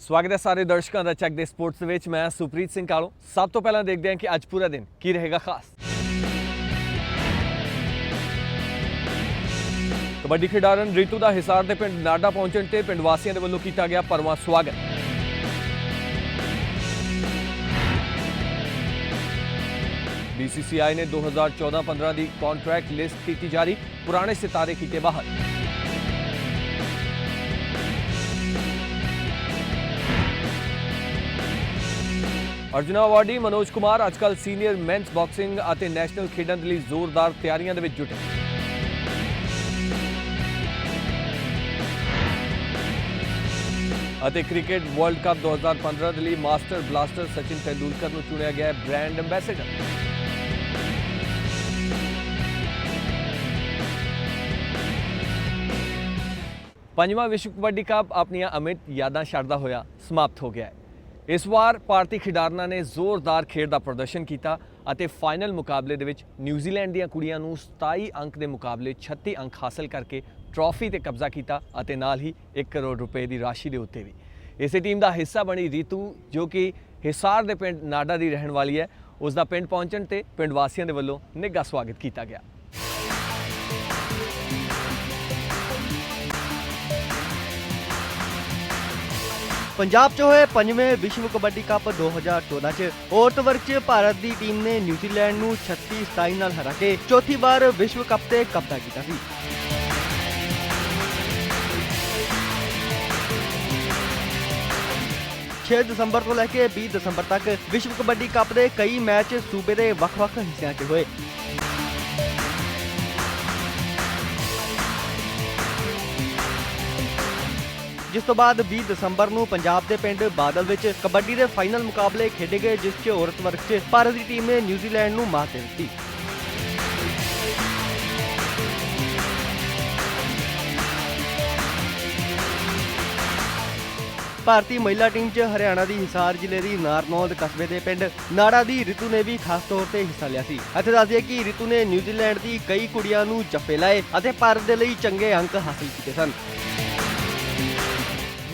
स्वागत है सारे दर्शकों का चक दे स्पोर्ट्स विच मैं सुप्रीत सिंह कालो। सब तो पहला देखते हैं कि अज पूरा दिन की रहेगा खास। कबड्डी खिडारन रितु का हिसार के पिंड नाडा पहुंचने ते पिंड वासियों के वलों किया गया भरवां स्वागत। BCCI ने 2014-15 की कॉन्ट्रैक्ट लिस्ट की जारी, पुराने सितारे किए बाहर। अर्जुना अवार्डी मनोज कुमार आजकल सीनियर मेन्स बॉक्सिंग और नैशनल खेडों के लिए जोरदार तैयारियों में जुटे। क्रिकेट वर्ल्ड कप 2015 के लिए मास्टर ब्लास्टर सचिन तेंदुलकर को चुनिया गया ब्रांड अंबैसेडर। पंजवां विश्व कबड्डी कप अपन अमिट यादां छड्डदा होया समाप्त हो गया है। इस बार भारतीय खिडारना ने जोरदार खेड का प्रदर्शन किया और फाइनल मुकाबले दे विच न्यूजीलैंड दीआं कुड़ियां नूं 27 अंक के मुकाबले 36 अंक हासिल करके ट्रॉफी ते कब्जा किया और नाल ही 1 करोड़ रुपए की राशि के उत्ते भी। इस टीम का हिस्सा बनी रितु जो कि हिसार के पिंड नाडा की रहने वाली है। उसका पिंड पहुंचने ते पिंड वासियों के वलों निघा स्वागत किया गया। पंजाब च होए 5वें विश्व कबड्डी कप 2014 च औरत वर्ग च भारत की टीम ने न्यूजीलैंड नूं 36-27 नाल हरा के चौथी बार विश्व कप ते कब्जा किया सी। छे दिसंबर तो लैके 20 दिसंबर तक विश्व कबड्डी कप के कई मैच सूबे के ਵੱਖ-ਵੱਖ हिस्सों च होए। जिस तो बाद 20 दिसंबर को पंजाब के पिंड बादल विच कबड्डी के फाइनल मुकाबले खेडे गए, जिस च औरत वर्ग च भारत की टीम ने न्यूजीलैंड को मात दे दी। भारतीय महिला टीम च हरियाणा की हिसार जिले की नारनौंद कस्बे के पिंड नाड़ा की रितु ने भी खास तौर पर हिस्सा लिया सी। इत्थे दस दिए कि रितु ने न्यूजीलैंड की कई कुड़ियां नूं जप्फे लाए और भारत के लिए चंगे अंक हासिल किए सन।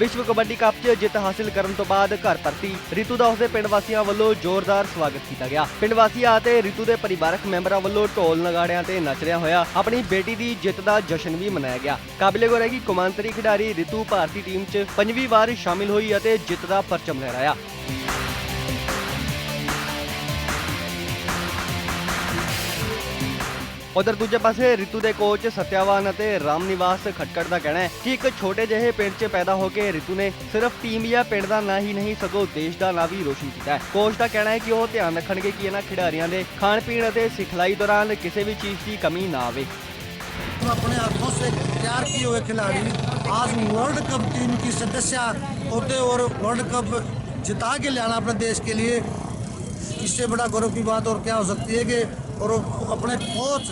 विश्व कबड्डी कप च जित हासिल करने तो बाद घर परती रितु का उसके पिंड वासियों वालों जोरदार स्वागत किया गया। पिंड वासियों और रितु के परिवारक मैंबरों वालों ढोल नगाड़ियां ते नचदिया होया अपनी बेटी की जित का जश्न भी मनाया गया। काबिले गौर है कि कौमांतरी खिडारी रितु भारतीय टीम च 5वीं बार शामिल हुई और जित का परचम लहराया। उधर दूजे पासे रितु के कोच सत्यावान और रामनिवास खटकड़ का कहना है कि एक छोटे जहे पिंड च पैदा होकर रितु ने सिर्फ टीम या पिंड का ना ही नहीं सगों देश का ना भी रोशन किया है। कोच का कहना है कि वह ध्यान रखेंगे कि इन्होंने खिडारियों के खाण पीण और सिखलाई दौरान किसी भी चीज़ की कमी ना आवे। अपने हाथों से तैयार किए हुए खिलाड़ी आज वर्ल्ड कप टीम की सदस्य होते और वर्ल्ड कप जिता के लाना अपने देश के लिए, इससे बड़ा गौरव की बात और क्या हो सकती है कि और अपने कोच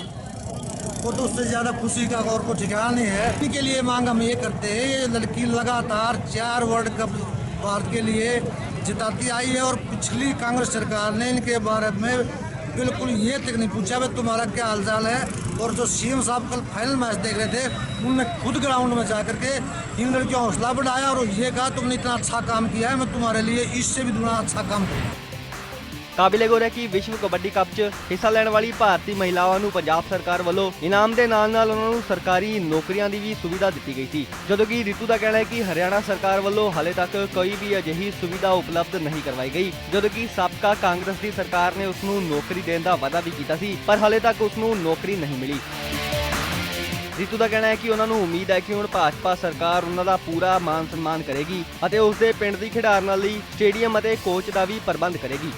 को तो उससे ज़्यादा खुशी का और कुछ ठिकाना नहीं है। इनके लिए मांग हम ये करते हैं, ये लड़की लगातार 4 वर्ल्ड कप भारत के लिए जिताती आई है और पिछली कांग्रेस सरकार ने इनके बारे में बिल्कुल ये तक नहीं पूछा भाई तुम्हारा क्या हालचाल है। और जो CM साहब कल फाइनल मैच देख रहे थे, उनने खुद ग्राउंड में जा करके इन लड़कियों हौसला बढ़ाया और ये कहा तुमने इतना अच्छा काम किया है, मैं तुम्हारे लिए इससे भी दुगना अच्छा काम करूँ। काबिले गौर है कि विश्व कबड्डी कप च हिस्सा लैण वाली भारतीय महिलाओं को पंजाब सरकार वालों इनाम के नाल उन्होंने सरकारी नौकरियों की भी सुविधा दी गई थी, जदों कि रितु का कहना है कि हरियाणा सरकार वालों हाले तक कोई भी अजिही सुविधा उपलब्ध नहीं करवाई गई, जदों कि साबका कांग्रेस की सरकार ने उसनों नौकरी देने का वादा भी किया सी, पर हाले तक उसनों नौकरी नहीं मिली। रितु का कहना है कि उन्होंने उम्मीद है कि हुण भाजपा सरकार उन्होंने पूरा मान सम्मान करेगी और उसके पिंड की खिडारन लई स्टेडियम और कोच का भी प्रबंध करेगी।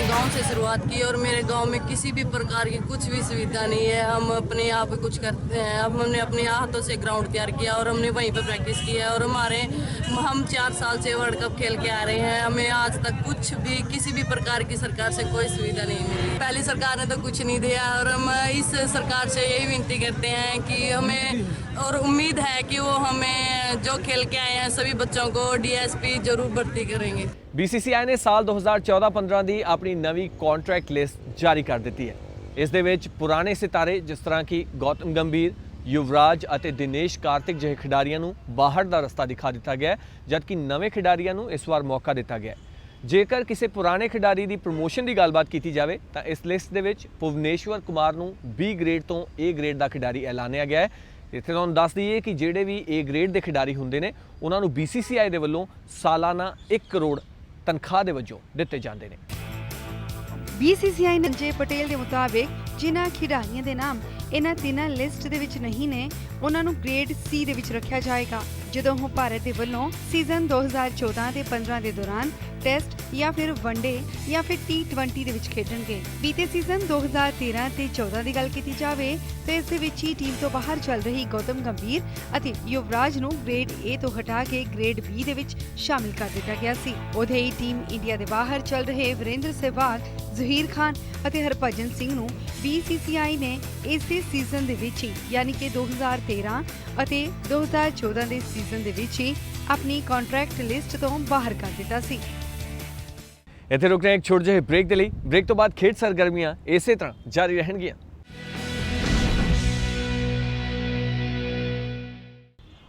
गांव से शुरुआत की और मेरे गांव में किसी भी प्रकार की कुछ भी सुविधा नहीं है। हम अपने यहाँ पे कुछ करते हैं। अब हमने अपने हाथों से ग्राउंड तैयार किया और हमने वहीं पे प्रैक्टिस की है और हम 4 साल से वर्ल्ड कप खेल के आ रहे हैं। हमें आज तक कुछ भी किसी भी प्रकार की सरकार से कोई सुविधा नहीं मिली। पहली सरकार ने तो कुछ नहीं दिया और हम इस सरकार से यही विनती करते हैं कि हमें और उम्मीद है कि वो हमें जो खेल के आए हैं सभी बच्चों को DSP जरूर भर्ती करेंगे। BCCI ने साल 2014-15 की अपनी नवी कॉन्ट्रैक्ट लिस्ट जारी कर दी है। ਇਸ ਦੇ ਵਿੱਚ ਪੁਰਾਣੇ ਸਿਤਾਰੇ ਜਿਸ ਤਰ੍ਹਾਂ ਕਿ ਗੌਤਮ ਗੰਭੀਰ, ਯੁਵਰਾਜ ਅਤੇ ਦਿਨੇਸ਼ ਕਾਰਤਿਕ ਜਿਹੇ ਖਿਡਾਰੀਆਂ ਨੂੰ ਬਾਹਰ ਦਾ ਰਸਤਾ ਦਿਖਾ ਦਿੱਤਾ ਗਿਆ ਹੈ, ਜਦਕਿ ਨਵੇਂ ਖਿਡਾਰੀਆਂ ਨੂੰ ਇਸ ਵਾਰ ਮੌਕਾ ਦਿੱਤਾ ਗਿਆ ਹੈ। ਜੇਕਰ ਕਿਸੇ ਪੁਰਾਣੇ ਖਿਡਾਰੀ ਦੀ ਪ੍ਰਮੋਸ਼ਨ ਦੀ ਗੱਲਬਾਤ ਕੀਤੀ ਜਾਵੇ ਤਾਂ ਇਸ ਲਿਸਟ ਦੇ ਵਿੱਚ ਭੁਵਨੇਸ਼ਵਰ ਕੁਮਾਰ ਨੂੰ B ਗ੍ਰੇਡ ਤੋਂ A ਗ੍ਰੇਡ ਦਾ ਖਿਡਾਰੀ ਐਲਾਨਿਆ ਗਿਆ ਹੈ। ਇੱਥੇ ਤੁਹਾਨੂੰ ਦੱਸ ਦਈਏ ਕਿ ਜਿਹੜੇ ਵੀ A ਗ੍ਰੇਡ ਦੇ ਖਿਡਾਰੀ ਹੁੰਦੇ ਨੇ ਉਹਨਾਂ ਨੂੰ BCCI ਦੇ ਵੱਲੋਂ ਸਾਲਾਨਾ 1 ਕਰੋੜ ਤਨਖਾਹ ਦੇ ਵਜੋਂ ਦਿੱਤੇ ਜਾਂਦੇ ਨੇ। BCCI ਨੇ ਪਟੇਲ ਦੇ ਮੁਤਾਬਿਕ ਜਿਨ੍ਹਾਂ ਖਿਡਾਰੀਆਂ ਦੇ ਨਾਮ ਇਹਨਾਂ ਤਿੰਨਾਂ ਲਿਸਟ ਦੇ ਵਿੱਚ ਨਹੀਂ ਨੇ ਉਹਨਾਂ ਨੂੰ ਗ੍ਰੇਡ C ਦੇ ਵਿੱਚ ਰੱਖਿਆ ਜਾਏਗਾ ਜਦੋਂ ਉਹ ਭਾਰਤ ਦੇ ਵੱਲੋਂ ਸੀਜ਼ਨ 2014 ਤੇ 15 ਦੇ ਦੌਰਾਨ ਟੈਸਟ ਜਾਂ ਫਿਰ ਵਨਡੇ ਜਾਂ ਫਿਰ T20 ਦੇ ਵਿੱਚ ਖੇਡਣਗੇ। ਬੀਤੇ ਸੀਜ਼ਨ 2013 ਤੇ 14 ਦੀ ਗੱਲ ਕੀਤੀ ਜਾਵੇ ਤਾਂ ਇਸ ਦੇ ਵਿੱਚ ਹੀ ਟੀਮ ਤੋਂ ਬਾਹਰ ਚੱਲ ਰਹੀ ਗੌਤਮ ਗੰਭੀਰ ਅਤੇ ਯੁਵਰਾਜ ਨੂੰ ਗ੍ਰੇਡ A ਤੋਂ ਹਟਾ ਕੇ ਗ੍ਰੇਡ B ਦੇ ਵਿੱਚ ਸ਼ਾਮਿਲ ਕਰ ਦਿੱਤਾ ਗਿਆ ਸੀ। ਉਥੇ ਹੀ ਟੀਮ ਇੰਡੀਆ ਦੇ ਬਾਹਰ ਚੱਲ ਰਹੇ ਵੀਰੇਂਦਰ ਸਹਿਵਾਗ, ਜ਼ਹੀਰ ਖਾਨ ਅਤੇ ਹਰਭਜਨ ਸਿੰਘ ਨੂੰ BCCI ਨੇ ਇਸੇ ਸੀਜ਼ਨ ਦੇ ਵਿੱਚ ਹੀ ਯਾਨੀ ਕਿ 2013 ਅਤੇ 2014 ਦੇ ਸੀਜ਼ਨ ਦੇ ਵਿੱਚ ਹੀ ਆਪਣੀ ਕੰਟਰੈਕਟ ਲਿਸਟ ਤੋਂ ਬਾਹਰ ਕਰ ਦਿੱਤਾ ਸੀ। ਇੱਥੇ ਰੁਕ ਰਹੇ ਇੱਕ ਛੋਟੇ ਜਿਹੇ ਬ੍ਰੇਕ ਦੇ ਲਈ। ਬ੍ਰੇਕ ਤੋਂ ਬਾਅਦ ਖੇਡ ਸਰਗਰਮੀਆਂ ਇਸੇ ਤਰ੍ਹਾਂ ਜਾਰੀ ਰਹਿਣਗੀਆਂ।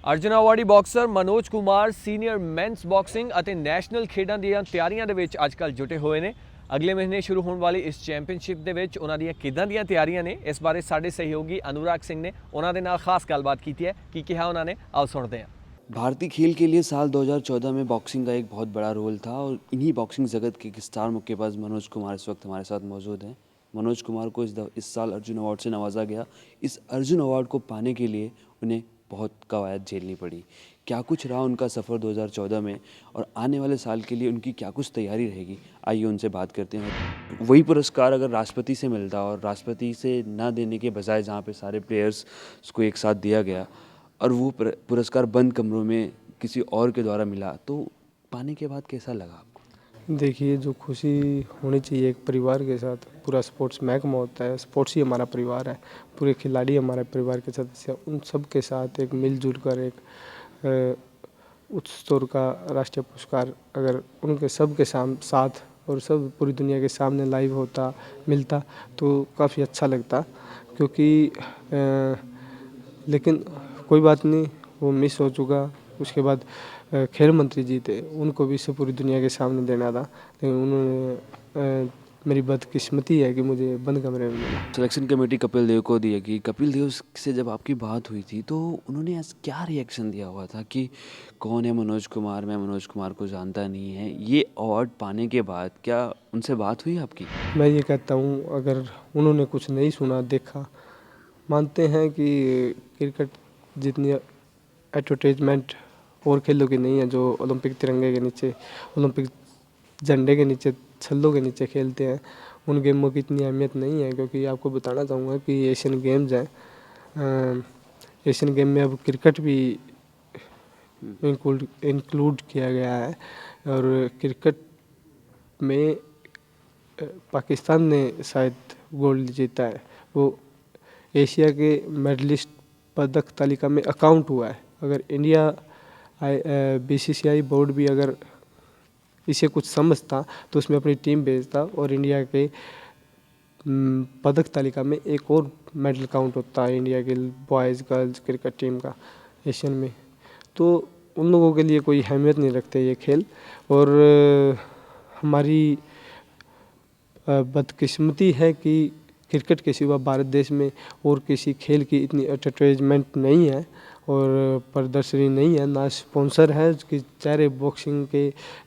Arjun awardee boxer Manoj Kumar senior men's boxing ਅਤੇ ਨੈਸ਼ਨਲ ਖੇਡਾਂ ਦੀਆਂ ਤਿਆਰੀਆਂ ਦੇ ਵਿੱਚ ਅੱਜਕੱਲ੍ਹ ਜੁਟੇ ਹੋਏ ਨੇ। ਅਗਲੇ ਮਹੀਨੇ ਸ਼ੁਰੂ ਹੋਣ ਵਾਲੀ ਇਸ ਚੈਂਪੀਅਨਸ਼ਿਪ ਦੇ ਵਿੱਚ ਉਹਨਾਂ ਦੀਆਂ ਕਿੱਦਾਂ ਦੀਆਂ ਤਿਆਰੀਆਂ ਨੇ, ਇਸ ਬਾਰੇ ਸਾਡੇ ਸਹਿਯੋਗੀ ਅਨੁਰਾਗ ਸਿੰਘ ਨੇ ਉਹਨਾਂ ਦੇ ਨਾਲ ਖਾਸ ਗੱਲਬਾਤ ਕੀਤੀ ਹੈ। ਕੀ ਕਿਹਾ ਉਹਨਾਂ ਨੇ, ਆਓ ਸੁਣਦੇ हैं। भारतीय खेल के लिए साल 2014 में बॉक्सिंग का एक बहुत बड़ा रोल था और इन्हीं बॉक्सिंग जगत के एक स्टार मुक्केबाज मनोज कुमार इस वक्त हमारे साथ मौजूद हैं। मनोज कुमार को इस साल अर्जुन अवार्ड से नवाजा गया। इस अर्जुन अवार्ड को पाने के लिए उन्हें बहुत कवायद झेलनी पड़ी। क्या कुछ रहा उनका सफ़र 2014 में और आने वाले साल के लिए उनकी क्या कुछ तैयारी रहेगी, आइए उनसे बात करते हैं। वही पुरस्कार अगर राष्ट्रपति से मिलता और राष्ट्रपति से न देने के बजाय जहाँ पे सारे प्लेयर्स को एक साथ दिया गया और वो पुरस्कार बंद कमरों में किसी और के द्वारा मिला, तो पाने के बाद कैसा लगा आपको? देखिए, जो खुशी होनी चाहिए एक परिवार के साथ, पूरा स्पोर्ट्स महकमा होता है, स्पोर्ट्स ही हमारा परिवार है, पूरे खिलाड़ी हमारे परिवार के सदस्य, उन सब के साथ एक मिलजुल कर एक उच्च स्तर का राष्ट्रीय पुरस्कार अगर उनके सब के साथ और सब पूरी दुनिया के सामने लाइव होता मिलता तो काफ़ी अच्छा लगता। क्योंकि लेकिन कोई बात नहीं, वो मिस हो चुका। उसके बाद खेल मंत्री जी थे, उनको भी इसे पूरी दुनिया के सामने देना था, लेकिन उन्होंने मेरी बदकिस्मती है कि मुझे बंद कमरे में मिला। सिलेक्शन कमेटी कपिल देव को दी कि कपिल देव से जब आपकी बात हुई थी तो उन्होंने क्या रिएक्शन दिया हुआ था कि कौन है मनोज कुमार, मैं मनोज कुमार को जानता नहीं है। ये अवार्ड पाने के बाद क्या उनसे बात हुई आपकी? मैं ये कहता हूँ, अगर उन्होंने कुछ नहीं सुना देखा, मानते हैं कि क्रिकेट जितनी एडवर्टाइजमेंट और खेलों की नहीं है, जो ओलंपिक तिरंगे के नीचे, ओलंपिक झंडे के नीचे, छल्लों के नीचे खेलते हैं, उन गेमों की इतनी अहमियत नहीं है। क्योंकि आपको बताना चाहूँगा कि एशियन गेम्स हैं, एशियन गेम में अब क्रिकेट भी इंक्लूड किया गया है और क्रिकेट में पाकिस्तान ने शायद गोल्ड जीता है, वो एशिया के मेडलिस्ट पदक तालिका में अकाउंट हुआ है। अगर इंडिया BCCI बोर्ड भी अगर इसे कुछ समझता तो उसमें अपनी टीम भेजता और इंडिया के पदक तालिका में एक और मेडल काउंट होता है इंडिया के बॉयज़ गर्ल्स क्रिकेट टीम का एशियन में। तो उन लोगों के लिए कोई अहमियत नहीं रखते ये खेल। और हमारी बदकिस्मती है कि क्रिकेट के सिवा भारत देश में और किसी खेल की इतनी एडवर्टाइजमेंट नहीं है और प्रदर्शनी नहीं है, ना स्पॉन्सर है कि चारे बॉक्सिंग के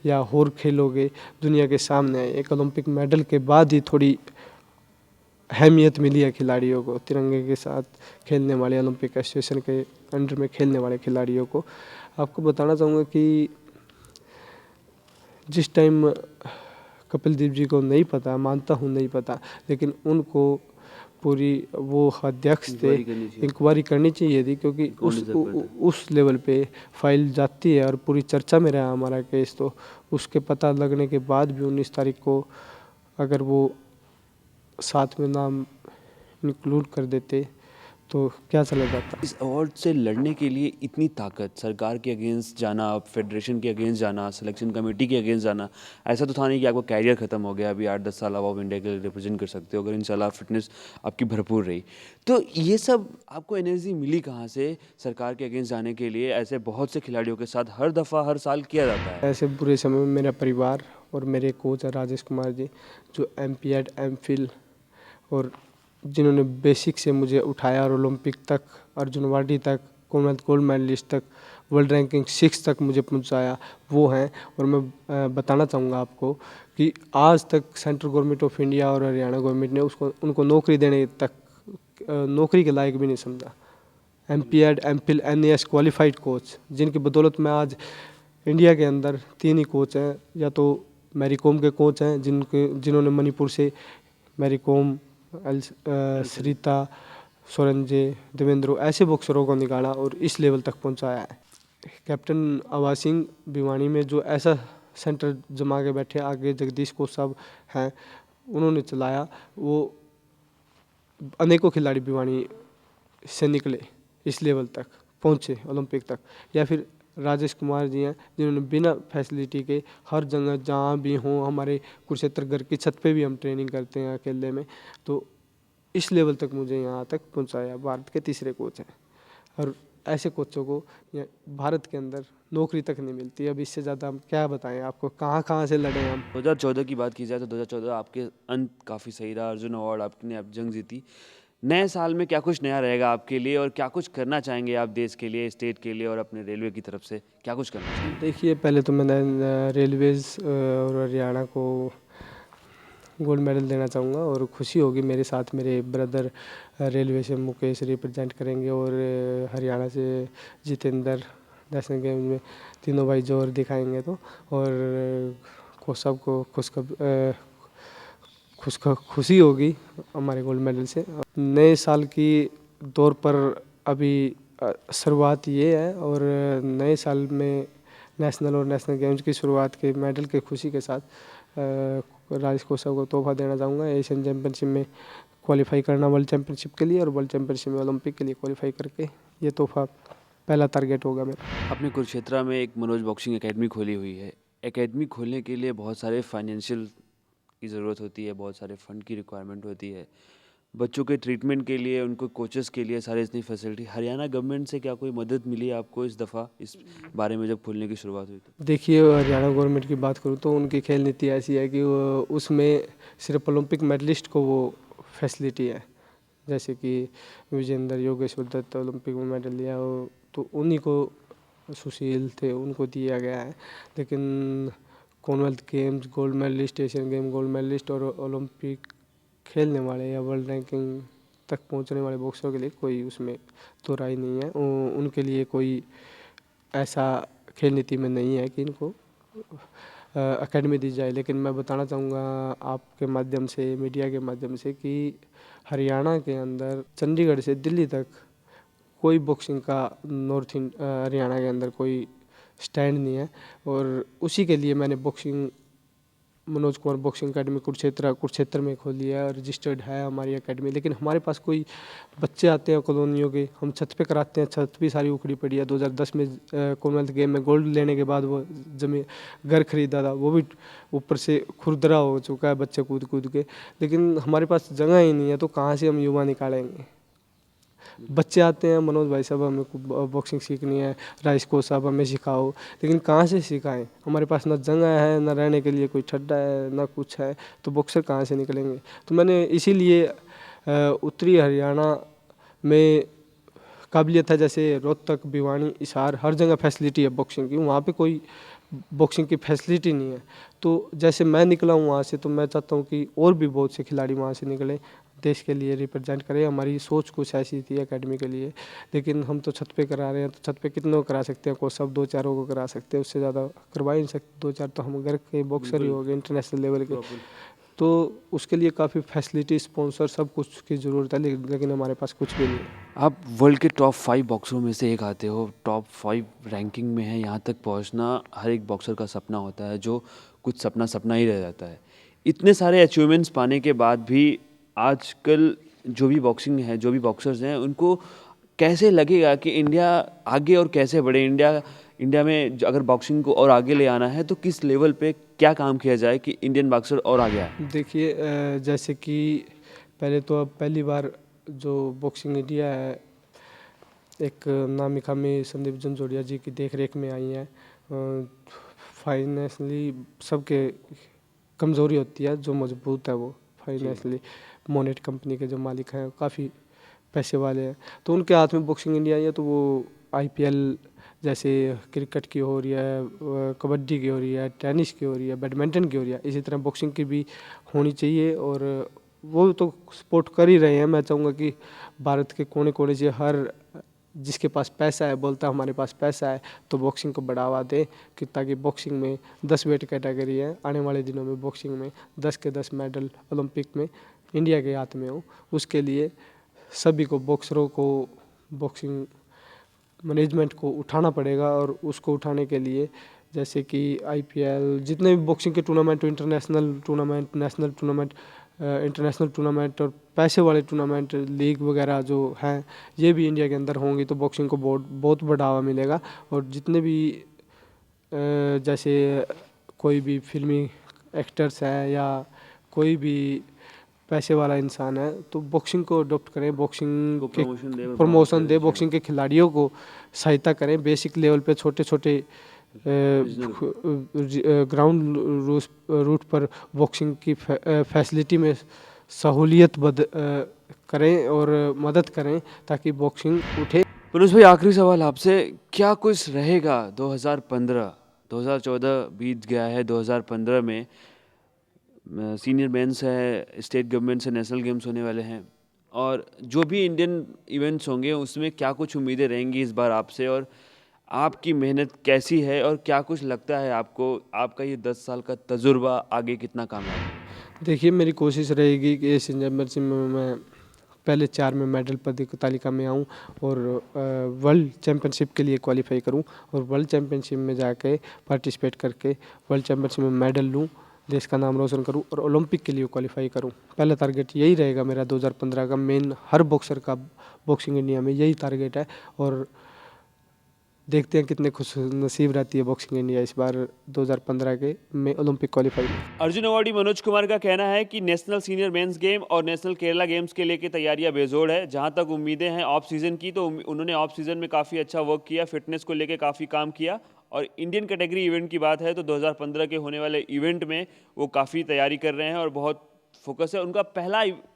या और खेलों के दुनिया के सामने है। एक ओलंपिक मेडल के बाद ही थोड़ी अहमियत मिली है खिलाड़ियों को, तिरंगे के साथ खेलने वाले, ओलंपिक एसोसिएशन के अंडर में खेलने वाले खिलाड़ियों को। आपको बताना चाहूँगा कि जिस टाइम कपिल देव जी को नहीं पता, मानता हूँ नहीं पता, लेकिन उनको पूरी वो अध्यक्ष थे, इंक्वायरी करनी चाहिए थी। क्योंकि उस लेवल पे फाइल जाती है और पूरी चर्चा में रहा हमारा केस, तो उसके पता लगने के बाद भी 19 तारीख को अगर वो साथ में नाम इंक्लूड कर देते तो क्या चला जाता। इस अवार्ड से लड़ने के लिए इतनी ताकत, सरकार के अगेंस्ट जाना, फेडरेशन के अगेंस्ट जाना, सिलेक्शन कमेटी के अगेंस्ट जाना, ऐसा तो था नहीं कि आपका कैरियर ख़त्म हो गया, अभी 8-10 साल अब आप इंडिया के लिए रिप्रेजेंट कर सकते हो अगर इंशाल्लाह फिटनेस आपकी भरपूर रही। तो ये सब आपको एनर्जी मिली कहाँ से सरकार के अगेंस्ट जाने के लिए? ऐसे बहुत से खिलाड़ियों के साथ हर दफ़ा हर साल किया जाता है। ऐसे बुरे समय में मेरा परिवार और मेरे कोच है राजेश कुमार जी, जो एमपीएड, एमफिल और जिन्होंने बेसिक से मुझे उठाया और ओलंपिक तक, अर्जुन अवार्डी तक, कॉमनवेल्थ गोल्ड मेडलिस्ट तक, वर्ल्ड रैंकिंग 6 तक मुझे पहुंचाया, वो हैं। और मैं बताना चाहूँगा आपको कि आज तक सेंट्रल गवर्नमेंट ऑफ इंडिया और हरियाणा गवर्नमेंट ने उनको नौकरी देने तक नौकरी के लायक भी नहीं समझा। एमपीएड, एमफिल, एनएएस क्वालिफाइड कोच, जिनकी बदौलत मैं आज इंडिया के अंदर 3 ही कोच हैं, या तो मैरी कॉम के कोच हैं जिन्होंने मणिपुर से मैरी कॉम, सरिता, सोरंजे, देवेंद्र ऐसे बॉक्सरों को निकाला और इस लेवल तक पहुंचाया है। कैप्टन अवाज सिंह भिवानी में जो ऐसा सेंटर जमा के बैठे, आगे जगदीश कोच साहब हैं, उन्होंने चलाया, वो अनेकों खिलाड़ी भिवानी से निकले, इस लेवल तक पहुँचे, ओलंपिक तक। या फिर राजेश कुमार जी हैं, जिन्होंने बिना फैसिलिटी के हर जगह जहाँ भी हों, हमारे कुरुक्षेत्र घर की छत पे भी हम ट्रेनिंग करते हैं अकेले में, तो इस लेवल तक मुझे यहाँ तक पहुँचाया। भारत के तीसरे कोच हैं और ऐसे कोचों को भारत के अंदर नौकरी तक नहीं मिलती। अब इससे ज़्यादा हम क्या बताएं आपको, कहाँ कहाँ से लड़े हम। 2014 की बात की जाए तो 2014 आपके अंत काफ़ी सही रहा, अर्जुन अवार्ड आपने आप जंग जीती। नए साल में क्या कुछ नया रहेगा आपके लिए और क्या कुछ करना चाहेंगे आप देश के लिए, स्टेट के लिए और अपने रेलवे की तरफ से क्या कुछ करना चाहेंगे? देखिए, पहले तो मैंने रेलवेज़ और हरियाणा को गोल्ड मेडल देना चाहूँगा और खुशी होगी मेरे साथ मेरे ब्रदर रेलवे से मुकेश रिप्रेजेंट करेंगे और हरियाणा से जितेंद्र नेशनल गेम्स में, तीनों भाई जोर दिखाएंगे। तो और को सबको खुशी होगी हमारे गोल्ड मेडल से। नए साल की दौर पर अभी शुरुआत ये है और नए साल में नेशनल और नेशनल गेम्स की शुरुआत के मेडल के खुशी के साथ राजेश कोच साहब को तोहफा देना चाहूँगा। एशियन चैम्पियनशिप में क्वालिफाई करना वर्ल्ड चैम्पियनशिप के लिए और वर्ल्ड चैम्पियनशिप में ओलंपिक के लिए क्वालिफाई करके, ये तोहफा पहला टारगेट होगा मेरा। अपने कुरुक्षेत्र में एक मनोज बॉक्सिंग एकेडमी खोली हुई है। एकेडमी खोलने के लिए बहुत सारे फाइनेंशियल की ज़रूरत होती है, बहुत सारे फंड की रिक्वायरमेंट होती है। बच्चों के ट्रीटमेंट के लिए, उनको कोचेस के लिए सारे इतनी फैसिलिटी, हरियाणा गवर्नमेंट से क्या कोई मदद मिली आपको इस दफ़ा इस बारे में जब खोलने की शुरुआत हुई तो? देखिए, हरियाणा गवर्नमेंट की बात करूँ तो उनकी खेल नीति ऐसी है कि वो उसमें सिर्फ ओलंपिक मेडलिस्ट को वो फैसिलिटी है। जैसे कि विजेंद्र, योगेश्वर दत्त ओलंपिक में मेडल लिया हो तो उन्हीं को, सुशील थे, उनको दिया गया है। लेकिन Commonwealth games gold medalist, Asian game gold medalist और ओलंपिक खेलने वाले या वर्ल्ड रैंकिंग तक पहुंचने वाले बॉक्सरों के लिए कोई उसमें तो राय नहीं है। उनके लिए कोई ऐसा खेल नीति में नहीं है कि इनको एकेडमी दी जाए। लेकिन मैं बताना चाहूँगा आपके माध्यम से, मीडिया के माध्यम से, कि हरियाणा के अंदर चंडीगढ़ से दिल्ली तक कोई बॉक्सिंग का हरियाणा के अंदर कोई स्टैंड नहीं है। और उसी के लिए मैंने मनोज कुमार बॉक्सिंग एकेडमी कुरुक्षेत्र में खोली है और रजिस्टर्ड है हमारी एकेडमी। लेकिन हमारे पास कोई बच्चे आते हैं कॉलोनियों के, हम छत पे कराते हैं, छत भी सारी उखड़ी पड़ी है। 2010 में कॉमनवेल्थ गेम में गोल्ड लेने के बाद वो जमीन घर खरीदा था, वो भी ऊपर से खुरदरा हो चुका है बच्चे कूद कूद के। लेकिन हमारे पास जगह ही नहीं है, तो कहाँ से हम युवा निकालेंगे। बच्चे आते हैं, मनोज भाई साहब हमें बॉक्सिंग सीखनी है, राइस कोच साहब हमें सिखाओ, लेकिन कहाँ से सिखाएं? हमारे पास ना जगह है, ना रहने के लिए कोई ठड्डा है, ना कुछ है, तो बॉक्सर कहाँ से निकलेंगे? तो मैंने इसीलिए उत्तरी हरियाणा में काबिलियत है, जैसे रोहतक, भिवानी, हिसार, हर जगह फैसिलिटी है बॉक्सिंग की, वहाँ पे कोई बॉक्सिंग की फैसिलिटी नहीं है। तो जैसे मैं निकला हूँ वहाँ से, तो मैं चाहता हूँ कि और भी बहुत से खिलाड़ी वहाँ से निकले, देश के लिए रिप्रेजेंट करें। हमारी सोच कुछ ऐसी थी एकेडमी के लिए, लेकिन हम तो छत पे करा रहे हैं, तो छत पे कितनों को करा सकते हैं? कोच सब 2-4 को करा सकते हैं, उससे ज़्यादा करवा ही नहीं सकते। 2-4 तो हम घर के बॉक्सर ही हो गए इंटरनेशनल लेवल के, तो उसके लिए काफ़ी फैसिलिटी, स्पॉन्सर, सब कुछ की ज़रूरत है, लेकिन हमारे पास कुछ भी नहीं है। आप वर्ल्ड के टॉप 5 बॉक्सरों में से एक आते हो, टॉप 5 रैंकिंग में है। यहाँ तक पहुँचना हर एक बॉक्सर का सपना होता है, जो कुछ सपना ही रह जाता है। इतने सारे अचीवमेंट्स पाने के बाद भी आजकल जो भी बॉक्सिंग है, जो भी बॉक्सर्स हैं, उनको कैसे लगेगा कि इंडिया आगे और कैसे बढ़े? इंडिया में अगर बॉक्सिंग को और आगे ले आना है तो किस लेवल पे क्या काम किया जाए कि इंडियन बॉक्सर और आगे आए? देखिए, जैसे कि अब पहली बार जो बॉक्सिंग इंडिया है, एक नामी खामी संदीप जंजोड़िया जी की देख रेख में आई है। फाइनेंशियली सबके कमज़ोरी होती है, जो मजबूत है वो फाइनेंशियली मोनेट कंपनी के जो मालिक हैं काफ़ी पैसे वाले हैं, तो उनके हाथ में बॉक्सिंग इंडिया आई है। तो वो IPL जैसे क्रिकेट की हो रही है, कबड्डी की हो रही है, टेनिस की हो रही है, बैडमिंटन की हो रही है, इसी तरह बॉक्सिंग की भी होनी चाहिए। और वो तो सपोर्ट कर ही रहे हैं। मैं चाहूँगा कि भारत के कोने कोने से हर जिसके पास पैसा है बोलता है हमारे पास पैसा है, तो बॉक्सिंग को बढ़ावा दे कि ताकि बॉक्सिंग में 10 वेट कैटेगरी है, आने वाले दिनों में बॉक्सिंग में 10 के 10 मेडल ओलंपिक में इंडिया के हाथ में हो। उसके लिए सभी को, बॉक्सरों को, बॉक्सिंग मैनेजमेंट को उठाना पड़ेगा। और उसको उठाने के लिए जैसे कि IPL, जितने भी बॉक्सिंग के tournament, international tournament, national tournament, international tournament और पैसे वाले टूर्नामेंट, लीग वगैरह जो हैं, ये भी इंडिया के अंदर होंगी तो बॉक्सिंग को बहुत बढ़ावा मिलेगा। और जितने भी जैसे कोई भी फिल्मी एक्टर्स हैं या कोई भी पैसे वाला इंसान है, तो बॉक्सिंग को अडॉप्ट करें, बॉक्सिंग को प्रमोशन दे, बॉक्सिंग के खिलाड़ियों को सहायता करें। बेसिक लेवल पे छोटे छोटे ग्राउंड रूट पर बॉक्सिंग की फैसिलिटी में सहूलियत करें और मदद करें ताकि बॉक्सिंग उठे। मनोज भाई, आखिरी सवाल आपसे, क्या कुछ रहेगा 2014 बीत गया है, 2015 में सीनियर मेंस है, स्टेट गवर्नमेंट से नेशनल गेम्स होने वाले हैं, और जो भी इंडियन इवेंट्स होंगे उसमें क्या कुछ उम्मीदें रहेंगी इस बार आपसे, और आपकी मेहनत कैसी है, और क्या कुछ लगता है आपको आपका ये 10 साल का तजुर्बा आगे कितना काम है? देखिए, मेरी कोशिश रहेगी कि एशियन चैम्पियनशिप में मैं पहले 4 में मेडल पदक तालिका में आऊं और वर्ल्ड चैम्पियनशिप के लिए क्वालिफाई करूं और वर्ल्ड चैम्पियनशिप में जाके पार्टिसिपेट करके वर्ल्ड चैम्पियनशिप में मेडल लूं, देश का नाम रोशन करूं और ओलंपिक के लिए क्वालिफाई करूं। पहला टारगेट यही रहेगा मेरा 2015 का। मेन हर बॉक्सर का बॉक्सिंग इंडिया में यही टारगेट है और देखते हैं कितने खुश नसीब रहती है बॉक्सिंग इंडिया इस बार 2015 के में Olympic qualify. Arjun awardee Manoj Kumar का कहना है कि नेशनल सीनियर मेंस गेम और नेशनल केरला गेम्स के लेके तैयारियां बेजोड़ है। जहां तक उम्मीदें हैं ऑफ सीज़न की, तो उन्होंने ऑफ सीज़न में काफ़ी अच्छा वर्क किया, फिटनेस को लेके काफ़ी काम किया, और इंडियन कैटेगरी इवेंट की बात है तो 2015 के होने वाले इवेंट में वो काफ़ी तैयारी कर रहे हैं और बहुत फोकस है उनका।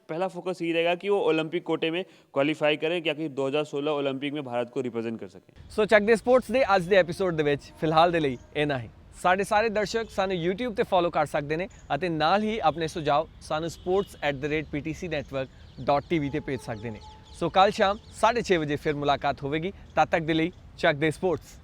पहला फोकस यही रहेगा कि वो ओलंपिक कोटे में क्वालिफाई करें, क्योंकि 2016 ओलंपिक में भारत को रिप्रेजेंट कर सकें। ਸੋ ਚੱਕ ਦੇ ਸਪੋਰਟਸ ਦੇ ਅੱਜ ਦੇ ਐਪੀਸੋਡ ਦੇ ਵਿੱਚ ਫਿਲਹਾਲ ਦੇ ਲਈ ਇੰਨਾ ਹੀ। ਸਾਡੇ ਸਾਰੇ ਦਰਸ਼ਕ ਸਾਨੂੰ YouTube ਤੇ ਫੋਲੋ ਕਰ ਸਕਦੇ ਨੇ ਅਤੇ ਨਾਲ ਹੀ ਆਪਣੇ ਸੁਝਾਅ ਸਾਨੂੰ sports@ptcnetwork.tv ਤੇ ਭੇਜ ਸਕਦੇ ਨੇ। ਸੋ ਕੱਲ ਸ਼ਾਮ 6:30 ਵਜੇ ਫਿਰ ਮੁਲਾਕਾਤ ਹੋਵੇਗੀ। ਤਦ ਤੱਕ ਦੇ ਲਈ ਚੱਕ ਦੇ ਸਪੋਰਟਸ।